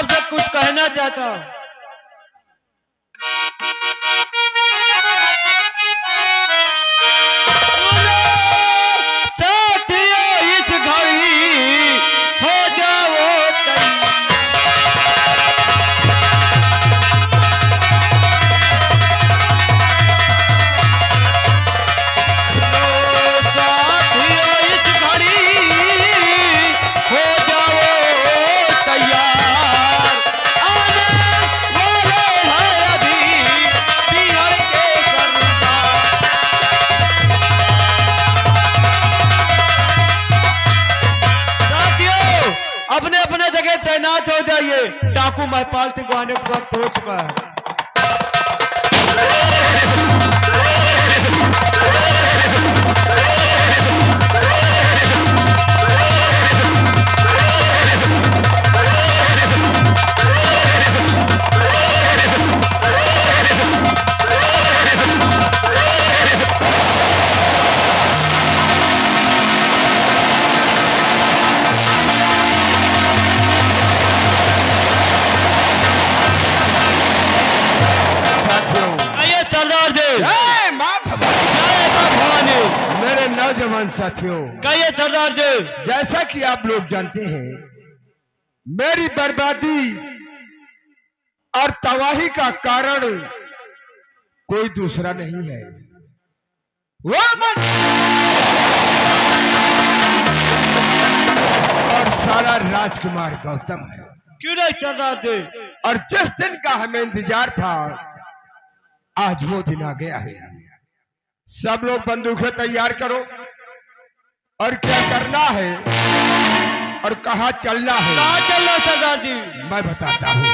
आपसे कुछ कहना चाहता हूँ। तैनात हो जाइए, डाकू महपाल सिंह को आने का वक्त हो चुका है। नौजवान साथियों, कहिए सरदार जी। जैसा कि आप लोग जानते हैं, मेरी बर्बादी और तबाही का कारण कोई दूसरा नहीं है, वो और सारा राजकुमार गौतम है। क्यों नहीं सरदार जी? और जिस दिन का हमें इंतजार था, आज वो दिन आ गया है। सब लोग बंदूकें तैयार करो और क्या करना है और कहां चलना है। कहां चलना सरदार जी? मैं बताता हूं।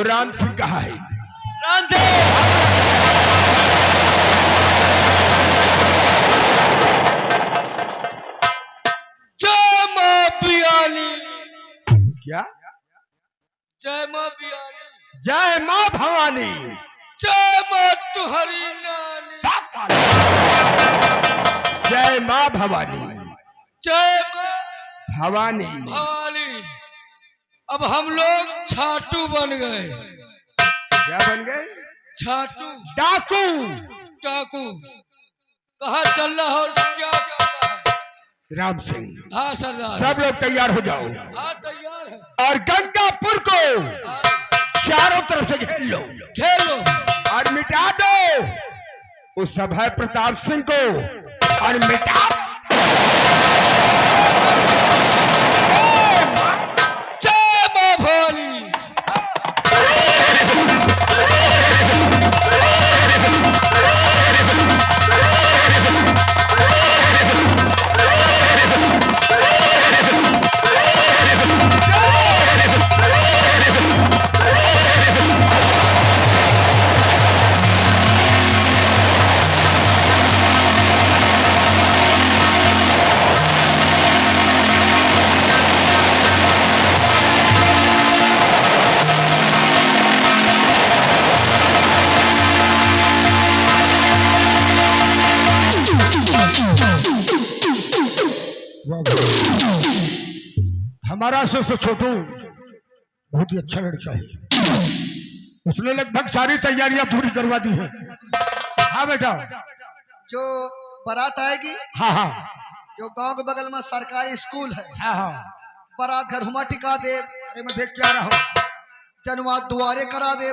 राम सिंह कहा है? राम सिंह जय मां पियाली। क्या? जय मां पियाली, जय मां भवानी, जय मां तुहरी नानी, जय मां भवानी, जय मां भवानी। भवानी। अब हम लोग छाटू बन गए। क्या बन गए? छाटू डाकू। टाकू। कहाँ चल रहा हो, क्या कर रहा है? राम सिंह, हाँ सरदार। सब लोग तैयार हो जाओ हाँ तैयार है। और गंगापुर को हाँ, चारों तरफ से घेर लो खेल लो। और मिटा दो उस अभय प्रताप सिंह को और मिटा जय मां भोली। हमारा सबसे छोटू बहुत ही अच्छा लड़का है। उसने लगभग सारी तैयारियां पूरी करवा दी है। हाँ बेटा। जो बारात आएगी, हाँ हाँ जो गांव के बगल में सरकारी स्कूल है, हाँ हाँ। बारात घर हुमा टिका दे, अरे मैं देख के आ रहा हूँ। जनवा दुआरे करा दे।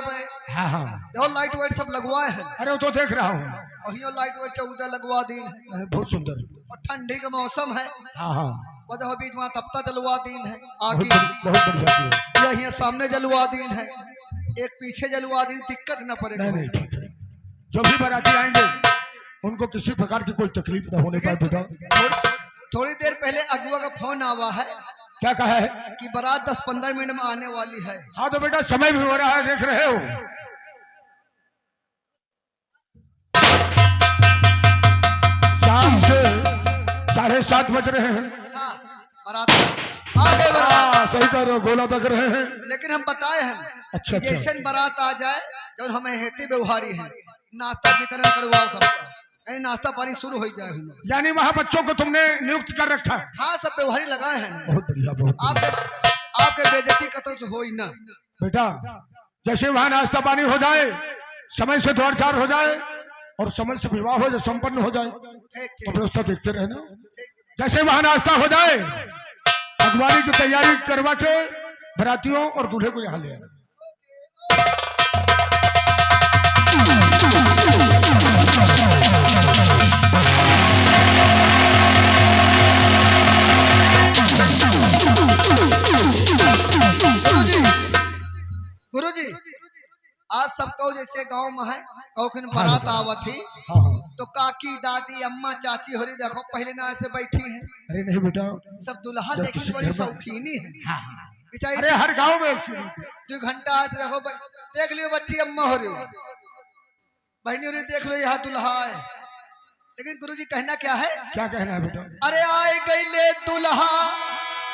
हाँ हाँ। देखो लाइट वाइट सब लगवाए हैं, अरे वो तो देख रहा हूँ। और यो लाइट वाइट चौदह लगवा दी है। अरे बहुत सुंदर। और ठंडी का मौसम है, हाँ हाँ। वजह बीच में तप्ता जलवा दीन है। बहुत आगे बहुत बढ़िया किया। यह सामने जलवा दीन है, एक पीछे जलवा दीन, दिक्कत न पड़े। नहीं नहीं ठीक है। जो भी बाराती आएंगे उनको किसी प्रकार की कोई तकलीफ न होने पाए बेटा। थोड़ी देर पहले अगुआ का फोन आवा है क्या कहा है? कि बारात 10-15 मिनट में आने वाली है। हाँ तो बेटा समय भी हो रहा है, देख रहे हो। शाम के 7:30 बज रहे हैं। हाँ, बारात आ गए बारात। हाँ सही कह रहे हो, गोला बग रहे हैं। लेकिन हम बताए हैं अच्छा कि जैसे बारात आ जाए, जब हमें हेती व्यवहारी है, नाश्ता वितरण करवाओ सबका, यानी नाश्ता पानी शुरू हो जाए। यानी वहाँ बच्चों को तुमने नियुक्त कर रखा है। हाँ, सब व्यवहारी लगाए हैं। बहुत बढ़िया बहुत बढ़िया। आपके बेइज्जती कतौ से हो ही ना। बेटा जैसे वहाँ नाश्ता पानी हो जाए, समय से दौड़ चार हो जाए और समय से विवाह हो जाए, संपन्न हो जाए, ठीक तो ठीक व्यवस्था देखते रहे ना। जैसे वहाँ नाश्ता हो जाए, अखबारी की तैयारी करवा के बरातियों और दूल्हे को यहाँ ले आना। गुरुजी, आज सबको जैसे गांव में है, कौन बारात आवत थी, हाँ हाँ। तो काकी दादी अम्मा चाची हो रही, देखो पहले ना ऐसे बैठी है। अरे नहीं बेटा। सब दुल्हा जब देखने किसी बड़ी घर में- शौकीनी है। हाँ हाँ। बेचारी अरे हर गांव में ऐसी रीति है। 2 घंटा है तो देखो देख लियो बच्ची अम्मा हो रही, बहनी हो रही, देख लो यहाँ दुल्हा है। लेकिन गुरुजी कहना क्या है? क्या कहना है बेटा? अरे आई गईले दुल्हा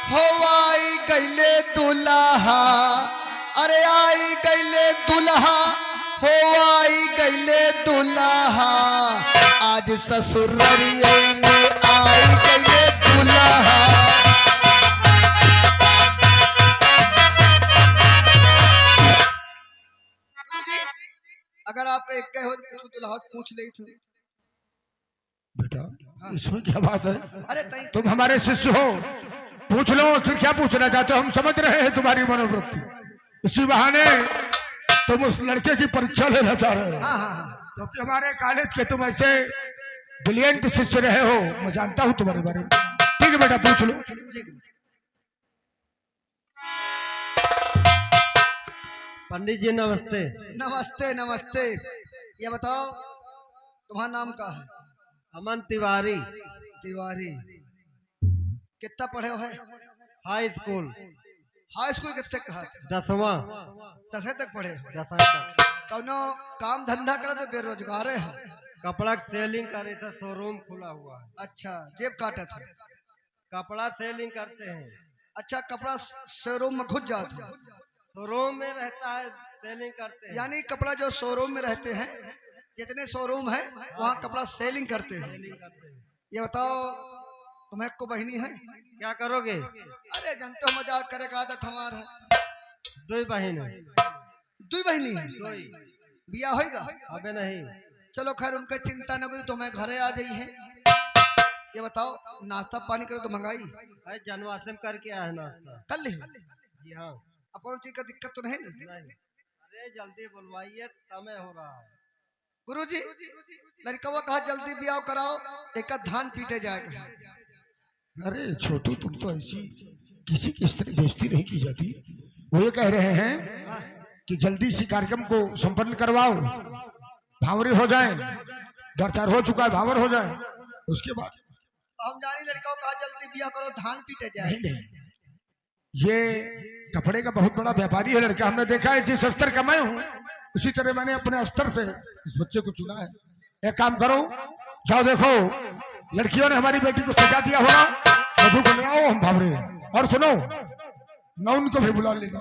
हो, आई गईले दुल्हा, अरे आई गईले दुल्हा हो, आई गईले दुल्हा, आज ससुररिये में आई गईले दुल्हा। गुरुजी, अगर आप एक गए हो तो कुछ दुल्हा पूछ ले थे। बेटा इसमें क्या बात है? अरे तई तुम हमारे शिष्य हो, पूछ लो। फिर क्या पूछना चाहते हो? हम समझ रहे हैं तुम्हारी मनोवृत्ति। इसी बहाने तुम उस लड़के की परीक्षा लेना चाह रहे हो, हाँ हाँ हाँ, क्योंकि हमारे कॉलेज के तुम ऐसे ब्रिलियंट शिष्य रहे हो, मैं जानता हूँ तुम्हारे बारे में। ठीक है बेटा पूछ लो। जी। पंडित जी नमस्ते। नमस्ते नमस्ते। ये बताओ तुम्हारा नाम क्या है? अमन तिवारी, तिवारी। कितना पढ़े हो है? हाई स्कूल, हाई स्कूल कितने कहा? 10वां 10वीं तक पढ़े हो? 10वीं तक। कौनो काम धंधा करे तो बेरोजगार है? कपड़ा सेलिंग करे था, शोरूम खुला हुआ है। अच्छा, जेब काटे थे? कपड़ा सेलिंग करते हैं, अच्छा, कपड़ा शोरूम में घुस जाते हैं? शोरूम में रहता है, सेलिंग करते हैं। यानी कपड़ा जो शोरूम में रहते हैं, जितने शोरूम है वहाँ कपड़ा सेलिंग करते हैं। सेलिंग करते हैं। ये बताओ तुम्हें को बहनी है? क्या करोगे? अरे जनते हो, मजाक करे का आदत हमारा है। 2 बहन है। दुई बहनी है कोई बिया होएगा। अबे नहीं चलो खैर उनका चिंता न करो, तो मैं घरे आ गई है। ये बताओ नाश्ता पानी करो तो मंगाई भाई जन्माष्टमी करके आया है नाश्ता। कर ले। जी हाँ। अब कौन चीज का दिक्कत तो नहीं ना? नहीं अरे जल्दी बुलवाइए, समय हो रहा है। गुरुजी लड़का कहा जल्दी ब्याह कराओ, एक धान पीटे जाएगा। अरे छोटू, तुम तो ऐसी किसी की स्त्री बेइज्जती नहीं की जाती। वो ये कह रहे हैं कि जल्दी इसी कार्यक्रम को संपन्न करवाओ, भावरे हो जाए, दरचार हो चुका है, भावर हो जाए, उसके बाद। हम जानी लड़का कहा जल्दी ब्याह करो, धान पीटे जाए। नहीं नहीं, ये कपड़े का बहुत बड़ा व्यापारी है लड़का, हमने देखा है। जिस स्तर का मैं हूँ उसी तरह मैंने अपने स्तर से इस बच्चे को चुना है। एक काम करो, जाओ देखो लड़कियों ने हमारी बेटी को सजा दिया होगा, मधु को ले आओ, हम भावरे हैं। और सुनो, नौन को भी बुला लेना।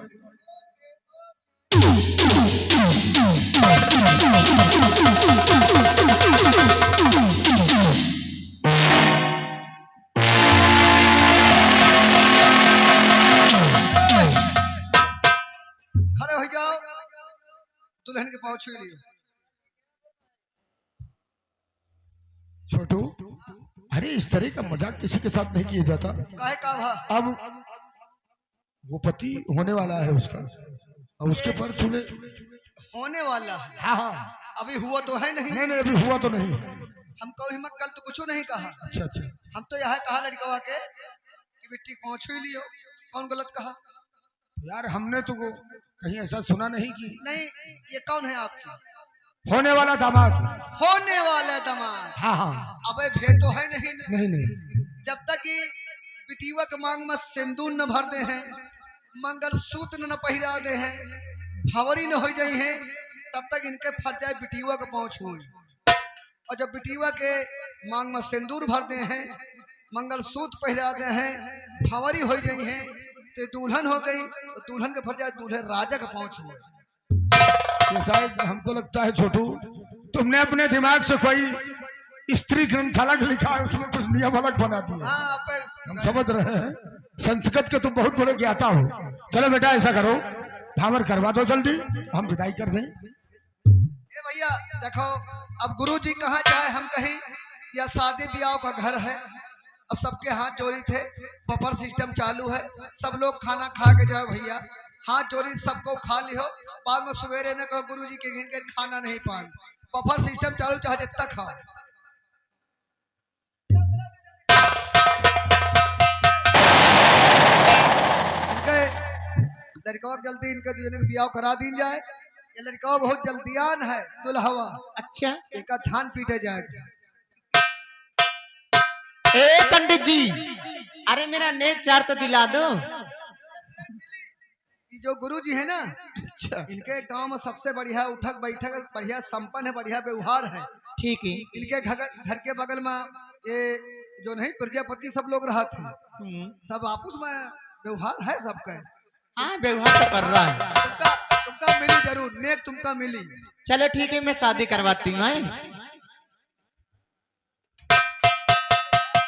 खड़े हो जाओ, दुल्हन के पाँव छू लियो। छोटू, अरे इस तरह का मजाक किसी के साथ नहीं किया जाता। काहे का भा? अब वो पति होने वाला है उसका, और उसके पर चुने। होने वाला है। हाँ हाँ, अभी हुआ तो है नहीं। नहीं नहीं, अभी हुआ तो नहीं। हमको हिम्मत कल तो कुछ नहीं कहा। अच्छा अच्छा, हम तो यह कहा लड़का के कि बेटी पाँव छू लियो। कौन गलत कहा? यार हमने तो वो कहीं ऐसा सुना नहीं कि नहीं, ये कौन है आपकी? होने वाला दामाद। होने वाला दामाद। हाँ हाँ, अबे भेद तो है नहीं ना। नहीं नहीं, जब तक कि बिटिया के मांग में सिंदूर न भर दे हैं, मंगल सूत्र न पहिरा दे हैं, भंवरी न हो जाई है, तब तक इनके फर्ज है बिटिया के पाँव छुए। और जब बिटिया के मांग में सिंदूर भर दे हैं, मंगल सूत्र पहिरा दे हैं, भंवरी हो गई है, तो दुल्हन हो गई। तो दुल्हन के फर्ज है दूल्हे राजा के पाँव छुए। ये शायद हमको लगता है छोटू, तुमने अपने दिमाग से कोई स्त्री ग्रंथालय लिखा है, उसमें कुछ नियम अलग बना दिया। हाँ हम समझ रहे हैं, संस्कृत के तुम बहुत बड़े ज्ञाता हो। चलो बेटा ऐसा करो, भावर करवा दो जल्दी, हम विदाई कर दें। ए भैया देखो, अब गुरु जी कहाँ जाए हम कहीं, या शादी ब्याह का घर है। अब सबके हाथ जोड़ी थे, बफर सिस्टम चालू है, सब लोग खाना खा के जाओ भैया। हाथ जोड़ी सबको खा लियो, बाद में सवेरे ने कहो गुरु जी के घिन के खाना नहीं पान। बफर सिस्टम चालू, चाहे जितना खाओ। इनके लड़का जल्दी इनके दूल्हे का ब्याह करा दी जाए। ये लड़का बहुत जल्दियान है दुल्हवा। अच्छा एक धान पीटे जाएगा। ए पंडित जी, अरे मेरा नेक चार तो दिला दो। ये जो गुरु जी है ना, अच्छा इनके गांव में सबसे बढ़िया उठक बैठक, बढ़िया संपन्न है, बढ़िया व्यवहार है। ठीक है। इनके घर के बगल में ये जो नहीं प्रजापति सब लोग रहा थे, सब आपस में व्यवहार है सबका। हाँ व्यवहार तो कर रहा है। तुमका मिली जरूर, नेक तुमका मिली। चलो ठीक है, मैं शादी करवाती हूँ।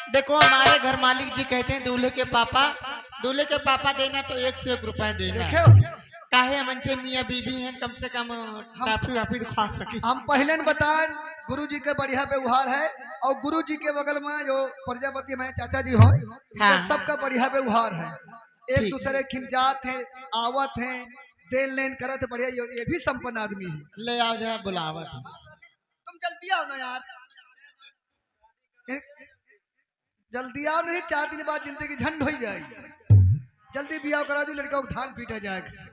देखो हमारे घर मालिक जी कहते हैं दूल्हे के पापा देना तो 1 से 1 रुपए देना है। काहे मंचे मियाँ बीबी हैं, कम से कम टाफी वाफी खा सके। हम पहले न बताएं गुरु जी के बढ़िया व्यवहार है, और गुरु जी के बगल में जो प्रजापति में चाचा जी हो, हाँ। सबका बढ़िया व्यवहार है। एक ठीक। दूसरे खिंचात है, आवत है, देन लेन करत है, बढ़िया। ये भी संपन्न आदमी है। ले आओ जरा बुलावा। तुम जल्दी आओ ना यार, जल्दी आओ, नहीं 4 दिन बाद जिंदगी झंड हो जाएगी। जल्दी ब्याह करा दी, लड़का को धान पीटा जाएगा।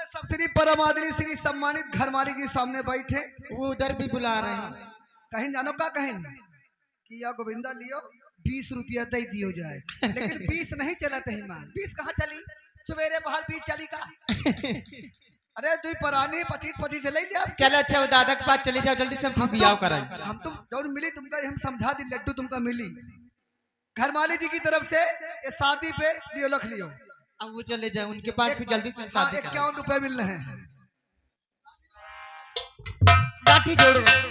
सब श्री परमादरी श्री सम्मानित घर मालिक के सामने बैठे, वो उधर भी बुला रहे हैं। कहीं जानो का कहीं कि या गोविंदा लियो 20 रुपया दे दियो जाए, लेकिन 20 नहीं चला तही मां। 20 कहाँ चली, सवेरे बाहर 20 चली का। अरे दुई परानी 25 से ले लिया। चलो अच्छा, वो दादा के पास चले जाओ जल्दी से, हम बियाह कराएं। हम तुम जरूर मिली, तुमका हम समझा दी, लड्डू तुमका मिली घर मालिक जी की तरफ से। ये शादी पे लियो, लख लियो। अब वो चले जाओ, उनके पास भी जल्दी से शादी कराएं। 51 रुपए मिल रहे हैं। गाठी जोड़ रहा हूं।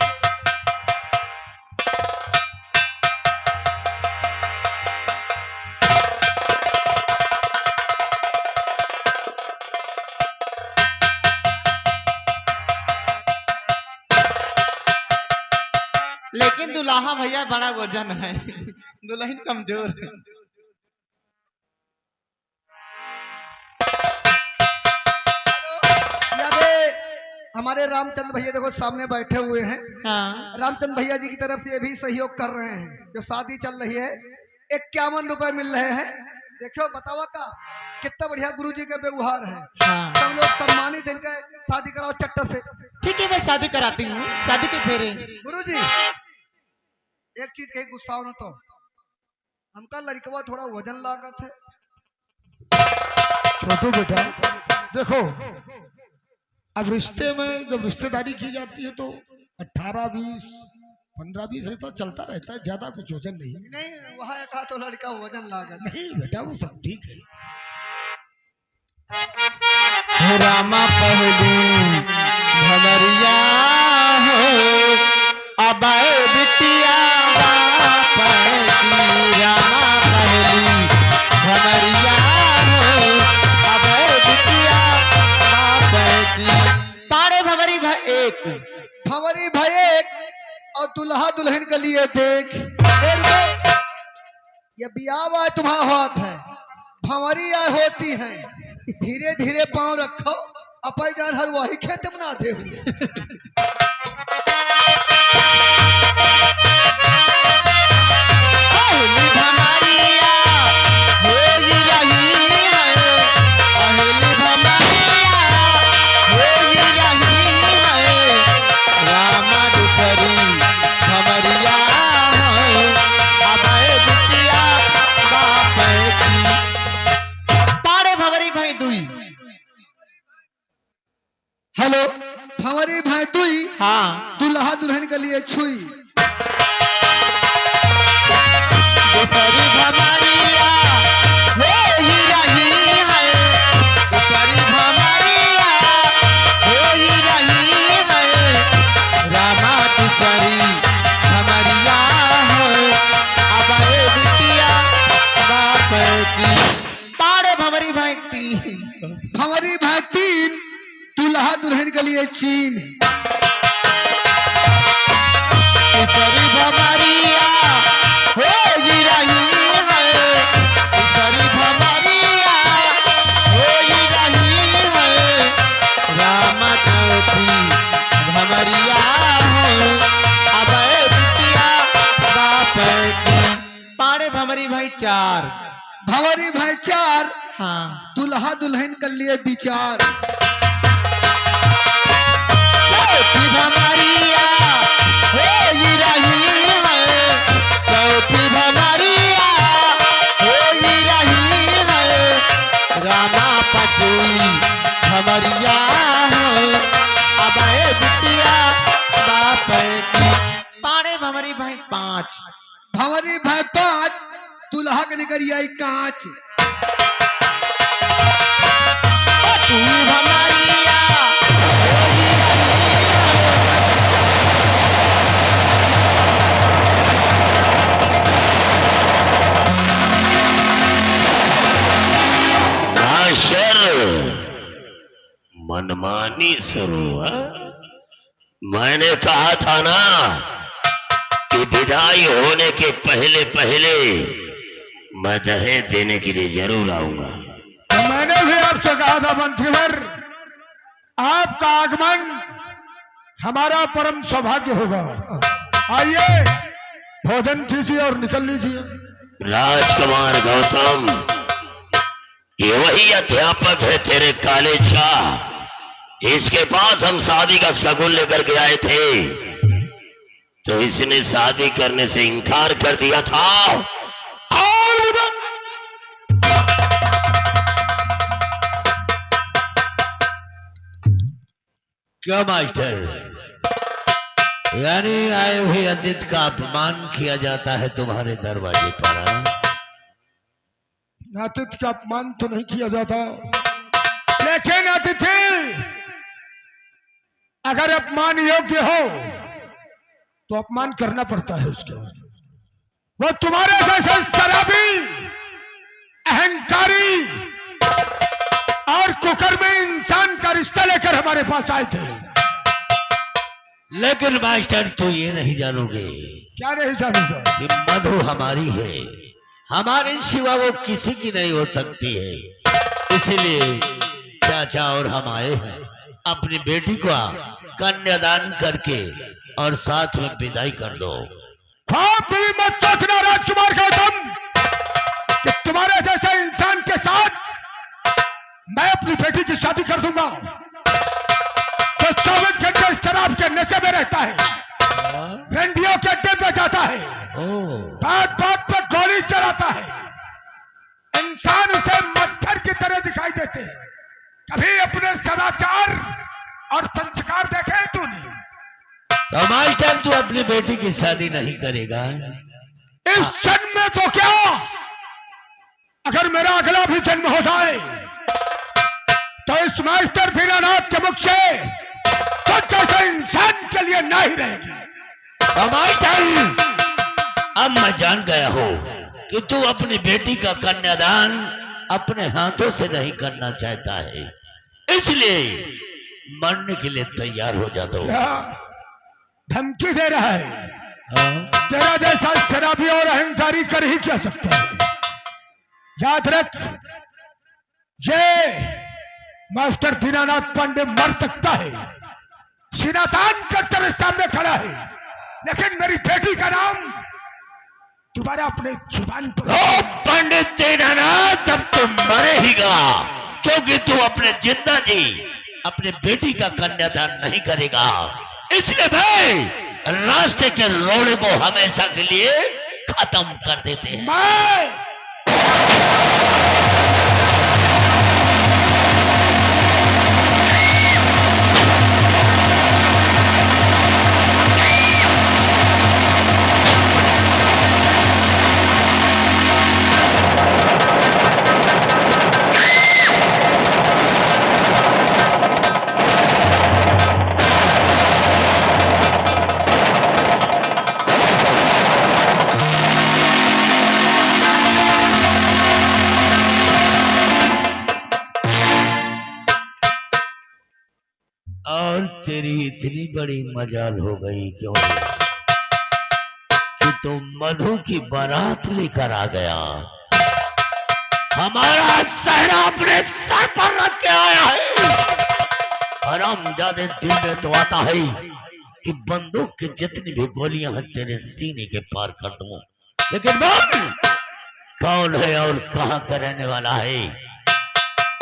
लेकिन दुल्हा भैया बड़ा वजन है, दुल्हन कमजोर है। यादे हमारे रामचंद्र भैया देखो सामने बैठे हुए हैं। हाँ रामचंद्र भैया जी की तरफ से ये भी सहयोग कर रहे हैं। जो शादी चल रही है 51 रुपए मिल रहे हैं। देखो बतावा का कितना बढ़िया गुरु जी का व्यवहार है। हाँ सब लोग सम्मानित इनके शादी कराओ चट्टा से। ठीक है, मैं शादी कराती हूँ, शादी के फेरे। गुरु जी एक चीज कही गुस्सा हो न तो हमका लड़कवा थोड़ा वजन लागत है। छोटू बेटा देखो, अब रिश्ते में जब रिश्तेदारी की जाती है तो 18, 20, 15, 20 ऐसा चलता रहता है, ज्यादा कुछ वजन नहीं है। नहीं वहाँ एक तो लड़का वजन लागत नहीं बेटा वो सब ठीक है। रामा पहली भमरिया हो, अब बिटिया बाप की। रामा पहली भमरिया हो, अब बिटिया बाप की। पारे भमरी एक भंवरी भाई एक और दुल्हा दुल्हन के लिए देख फिर तो ये बियाह आए तुम्हारा हाथ है, भंवरी आए होती है। धीरे धीरे पांव रखो अपन जान हर वही खेत बना दे भमरिया हो रही है, पहली भमरिया हो रही है। रामा दूसरी भमरिया हो, अब बिटिया बाप की। पारे भमरी भाई दुई। हेलो भंवरी भाई दुई हाँ दुल्हा दुल्हन के लिए छुई। दूसरी भमरिया हो रही है, दूसरी भमरिया हो रही है। रामा दूसरी भमरिया हो, अब बिटिया बाप की। पारे भमरी भाई तीन। भंवरी भाई तीन दुल्हा दुल्हन के लिए चीन। दूसरी भमरिया हो रही है, दूसरी भमरिया हो रही है। रामा चौथी भमरिया हो, अब बिटिया बाप की। पारे भमरी भाई चार। भंवरी भाई चार हाँ दुल्हा दुल्हन के लिए विचार। चौथी भमरिया हो रही है, चौथी भमरिया हो रही है। रामा पचुई भमरिया हो, अब बिटिया बाप की। पारे भमरी भाई पांच। भंवरी भाई पांच दुल्हा के निकल आई कांच। तू भमरिया नाशर मनमानी शुरू हुआ। मैंने कहा था ना कि विदाई होने के पहले पहले मैं दहेज देने के लिए जरूर आऊंगा। तो मैंने भी आपसे कहा था मंत्रीवर, आपका आगमन हमारा परम सौभाग्य होगा। आइए भोजन कीजिए और निकल लीजिए। राजकुमार गौतम, ये वही अध्यापक है तेरे कॉलेज का जिसके पास हम शादी का शगुन लेकर के आए थे, तो इसने शादी करने से इनकार कर दिया था। और क्या मास्टर, यानी आए हुए अतिथि का अपमान किया जाता है तुम्हारे दरवाजे पर? हाँ? अतिथि का अपमान तो नहीं किया जाता, लेकिन अतिथि अगर अपमान योग्य हो तो अपमान करना पड़ता है उसके। वो तुम्हारे जैसे शराबी, अहंकारी और कुकर्मी इंसान का रिश्ता लेकर हमारे पास आए थे। लेकिन मास्टर तो ये नहीं जानोगे क्या नहीं जानूंगा कि मधु हमारी है, हमारे सिवा वो किसी की नहीं हो सकती है। इसलिए चाचा और हम आए हैं अपनी बेटी को कन्यादान करके और साथ में विदाई कर दो। ख्वाब भी मत सोचना राजकुमार गौतम कि तुम्हारे जैसे इंसान के साथ मैं अपनी बेटी की शादी कर दूंगा तो 24 घंटे शराब के नशे में रहता है, रंडियों के अड्डे पे जाता है, बात बात पर गोली चलाता है, इंसान उसे मच्छर की तरह दिखाई देते हैं। कभी अपने सदाचार और संस्कार देखे तूने? तो मास्टर तू अपनी बेटी की शादी नहीं करेगा? इस जन्म में तो क्या, अगर मेरा अगला भी जन्म हो जाए तो इस मास्टर दीनानाथ के मुख से खुद जैसे इंसान के लिए नहीं रहेगी। तो मास्टर अब मैं जान गया हूं कि तू अपनी बेटी का कन्यादान अपने हाथों से नहीं करना चाहता है, इसलिए मरने के लिए तैयार हो जाता हूं। धमकी दे रहा है? तेरा जैसा शराबी और अहंकारी कर ही क्या सकता है। याद रख, ये मास्टर दीनानाथ पांडे मर सकता है, सीनातान कर तेरे सामने खड़ा है, लेकिन मेरी बेटी का नाम तुम्हारा अपने जुबान पर। पंडित दीनानाथ अब तुम मरेगा, क्योंकि तू अपने जिंदा जी अपने बेटी का कन्यादान नहीं करेगा। इसलिए भाई रास्ते के रोड़े को हमेशा के लिए खत्म कर देते हैं। और तेरी इतनी बड़ी मजाल हो गई क्यों कि तुम मधु की बारात लेकर आ गया, हमारा सहरा अपने सर पर रख के आया है। हरामजादे दिल में तो आता है कि बंदूक की जितनी भी गोलियां हैं तेरे सीने के पार कर दूं, लेकिन बोल कौन है और कहां का रहने वाला है?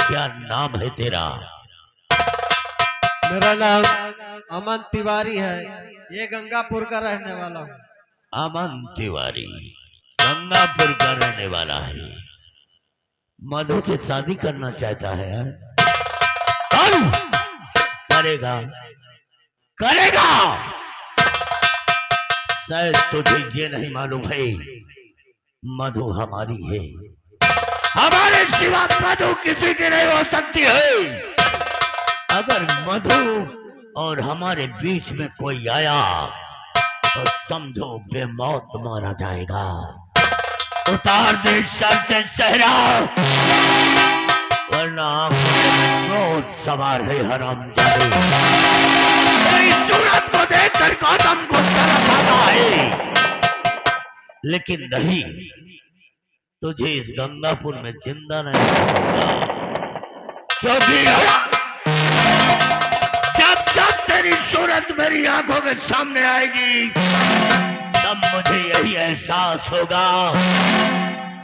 क्या नाम है तेरा? मेरा नाम अमन तिवारी है, ये गंगापुर का रहने वाला हूँ। अमन तिवारी गंगापुर का रहने वाला है, मधु से शादी करना चाहता है। कौन करेगा? करेगा? शायद तुझे ये नहीं मालूम है, मधु हमारी है, हमारे सिवा मधु किसी की नहीं हो सकती है। अगर मधु और हमारे बीच में कोई आया तो समझो बेमौत मारा जाएगा। उतार दे सर से सहरा, वरना मौत सवार है हरामजादे। तेरी सूरत को देखकर गौतम को शर्म आता है, लेकिन नहीं, तुझे इस गंगापुर में जिंदा नहीं रखूंगा, क्योंकि जब तेरी सूरत मेरी आंखों के सामने आएगी तब मुझे यही एहसास होगा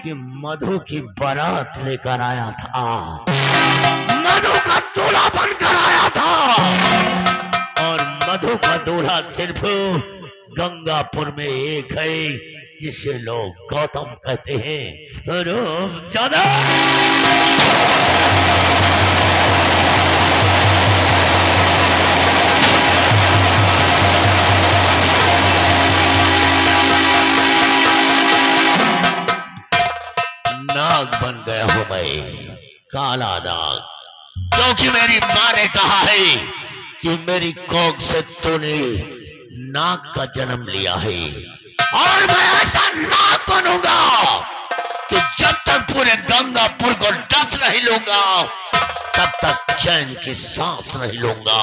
कि मधु की बारात लेकर आया था, मधु का दूल्हा बनकर आया था, और मधु का दूल्हा सिर्फ गंगापुर में एक है जिसे लोग गौतम कहते हैं। रूपचंद नाग बन गया हूं मैं, काला नाग, क्योंकि मेरी मां ने कहा है कि मेरी कोख से तूने नाग का जन्म लिया है, और मैं ऐसा नाग बनूंगा कि जब तक पूरे गंगापुर को डस नहीं लूंगा तब तक चैन की सांस नहीं लूंगा।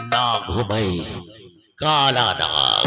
नाग हूं मैं, काला नाग।